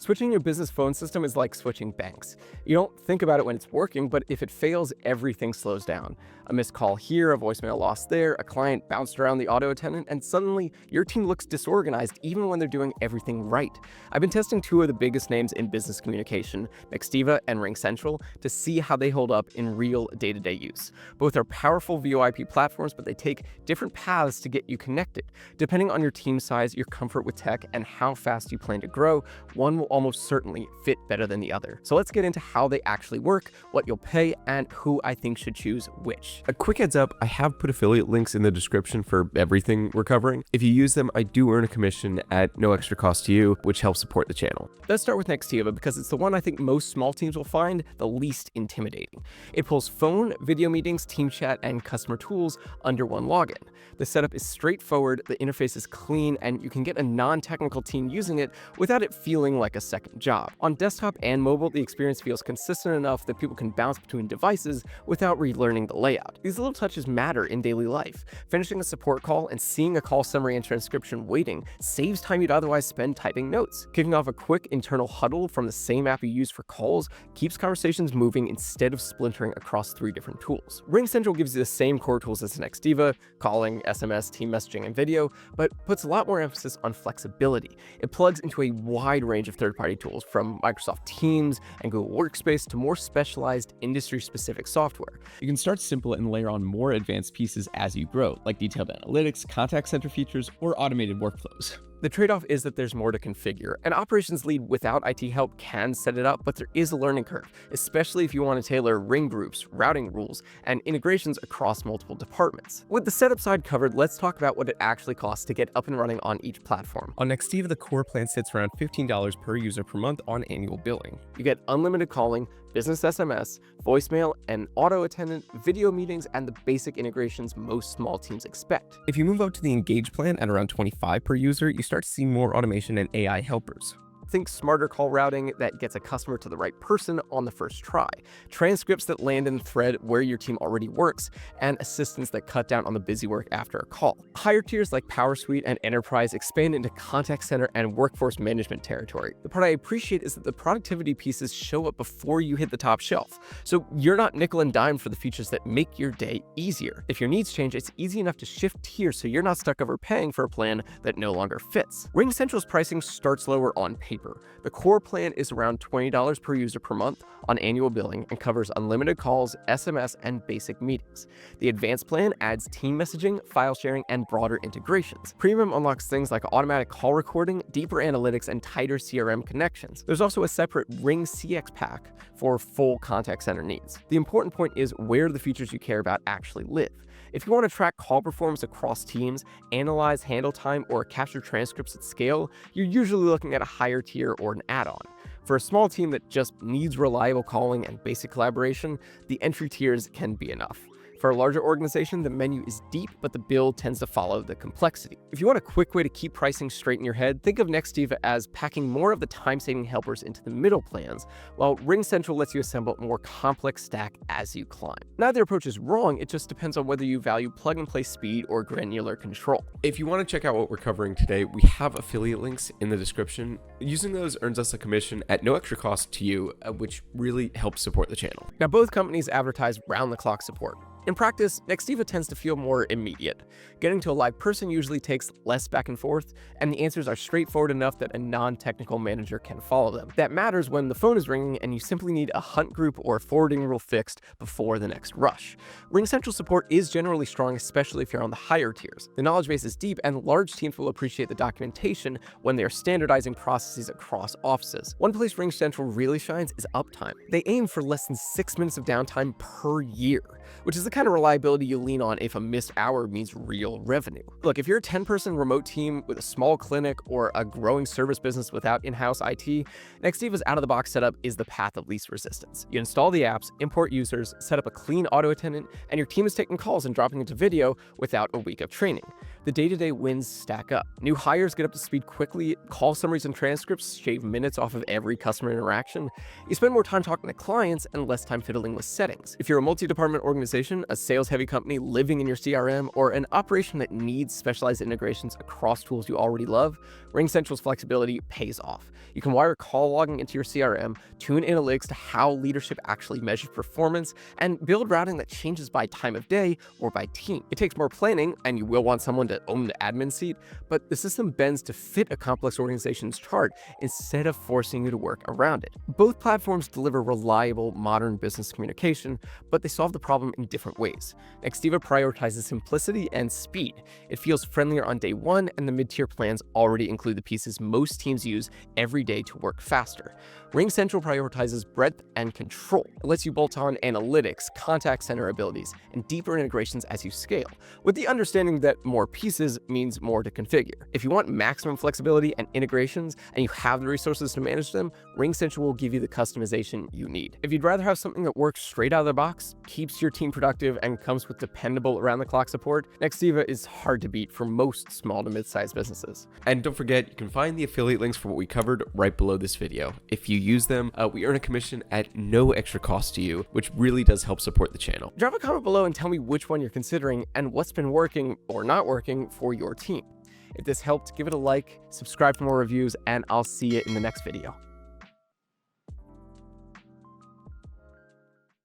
Switching your business phone system is like switching banks. You don't think about it when it's working, but if it fails, everything slows down. A missed call here, a voicemail lost there, a client bounced around the auto attendant, and suddenly your team looks disorganized even when they're doing everything right. I've been testing two of the biggest names in business communication, Nextiva and Ringcentral, to see how they hold up in real day-to-day use. Both are powerful VoIP platforms, but they take different paths to get you connected. Depending on your team size, your comfort with tech, and how fast you plan to grow, one will almost certainly fit better than the other. So let's get into how they actually work, what you'll pay, and who I think should choose which. A quick heads up, I have put affiliate links in the description for everything we're covering. If you use them, I do earn a commission at no extra cost to you, which helps support the channel. Let's start with Nextiva because it's the one I think most small teams will find the least intimidating. It pulls phone, video meetings, team chat, and customer tools under one login. The setup is straightforward, the interface is clean, and you can get a non-technical team using it without it feeling like a second job. On desktop and mobile, the experience feels consistent enough that people can bounce between devices without relearning the layout. These little touches matter in daily life. Finishing a support call and seeing a call summary and transcription waiting saves time you'd otherwise spend typing notes. Kicking off a quick internal huddle from the same app you use for calls keeps conversations moving instead of splintering across 3 different tools. Ringcentral gives you the same core tools as Nextiva, calling, SMS, team messaging, and video, but puts a lot more emphasis on flexibility. It plugs into a wide range of third-party tools, from Microsoft Teams and Google Workspace to more specialized industry-specific software. You can start simple and layer on more advanced pieces as you grow, like detailed analytics, contact center features, or automated workflows. The trade-off is that there's more to configure. An operations lead without IT help can set it up, but there is a learning curve, especially if you want to tailor ring groups, routing rules, and integrations across multiple departments. With the setup side covered, let's talk about what it actually costs to get up and running on each platform. On Nextiva, the core plan sits around $15 per user per month on annual billing. You get unlimited calling, business SMS, voicemail, and auto attendant, video meetings, and the basic integrations most small teams expect. If you move up to the Engage plan at around $25 per user, you start seeing more automation and AI helpers. Think smarter call routing that gets a customer to the right person on the first try, transcripts that land in the thread where your team already works, and assistants that cut down on the busy work after a call. Higher tiers like Power Suite and Enterprise expand into contact center and workforce management territory. The part I appreciate is that the productivity pieces show up before you hit the top shelf, so you're not nickel and dime for the features that make your day easier. If your needs change, it's easy enough to shift tiers so you're not stuck overpaying for a plan that no longer fits. Ringcentral's pricing starts lower on paper. The core plan is around $20 per user per month on annual billing and covers unlimited calls, SMS, and basic meetings. The advanced plan adds team messaging, file sharing, and broader integrations. Premium unlocks things like automatic call recording, deeper analytics, and tighter CRM connections. There's also a separate Ring CX pack for full contact center needs. The important point is where the features you care about actually live. If you want to track call performance across teams, analyze handle time, or capture transcripts at scale, you're usually looking at a higher tier or an add-on. For a small team that just needs reliable calling and basic collaboration, the entry tiers can be enough. For a larger organization, the menu is deep, but the bill tends to follow the complexity. If you want a quick way to keep pricing straight in your head, think of Nextiva as packing more of the time-saving helpers into the middle plans, while Ringcentral lets you assemble a more complex stack as you climb. Neither approach is wrong, it just depends on whether you value plug-and-play speed or granular control. If you want to check out what we're covering today, we have affiliate links in the description. Using those earns us a commission at no extra cost to you, which really helps support the channel. Now, both companies advertise round-the-clock support. In practice, Nextiva tends to feel more immediate. Getting to a live person usually takes less back and forth, and the answers are straightforward enough that a non-technical manager can follow them. That matters when the phone is ringing and you simply need a hunt group or a forwarding rule fixed before the next rush. Ringcentral support is generally strong, especially if you're on the higher tiers. The knowledge base is deep, and large teams will appreciate the documentation when they are standardizing processes across offices. One place Ringcentral really shines is uptime. They aim for less than 6 minutes of downtime per year, which is the kind of reliability you lean on if a missed hour means real revenue. Look, if you're a 10-person remote team with a small clinic or a growing service business without in-house IT, Nextiva's out-of-the-box setup is the path of least resistance. You install the apps, import users, set up a clean auto attendant, and your team is taking calls and dropping into video without a week of training. the day-to-day wins stack up. New hires get up to speed quickly, call summaries and transcripts shave minutes off of every customer interaction. You spend more time talking to clients and less time fiddling with settings. If you're a multi-department organization, a sales-heavy company living in your CRM, or an operation that needs specialized integrations across tools you already love, RingCentral's flexibility pays off. You can wire call logging into your CRM, tune analytics to how leadership actually measures performance, and build routing that changes by time of day or by team. It takes more planning, and you will want someone to own the admin seat, but the system bends to fit a complex organization's chart instead of forcing you to work around it. Both platforms deliver reliable, modern business communication, but they solve the problem in different ways. Nextiva prioritizes simplicity and speed. It feels friendlier on day one, and the mid-tier plans already include the pieces most teams use every day to work faster. Ringcentral prioritizes breadth and control. It lets you bolt on analytics, contact center abilities, and deeper integrations as you scale, with the understanding that more pieces means more to configure. If you want maximum flexibility and integrations, and you have the resources to manage them, Ringcentral will give you the customization you need. If you'd rather have something that works straight out of the box, keeps your team productive, and comes with dependable around-the-clock support, Nextiva is hard to beat for most small to mid-sized businesses. And don't forget, you can find the affiliate links for what we covered right below this video. If you use them, we earn a commission at no extra cost to you, which really does help support the channel. Drop a comment below and tell me which one you're considering and what's been working or not working for your team. If this helped, give it a like, subscribe for more reviews, and I'll see you in the next video.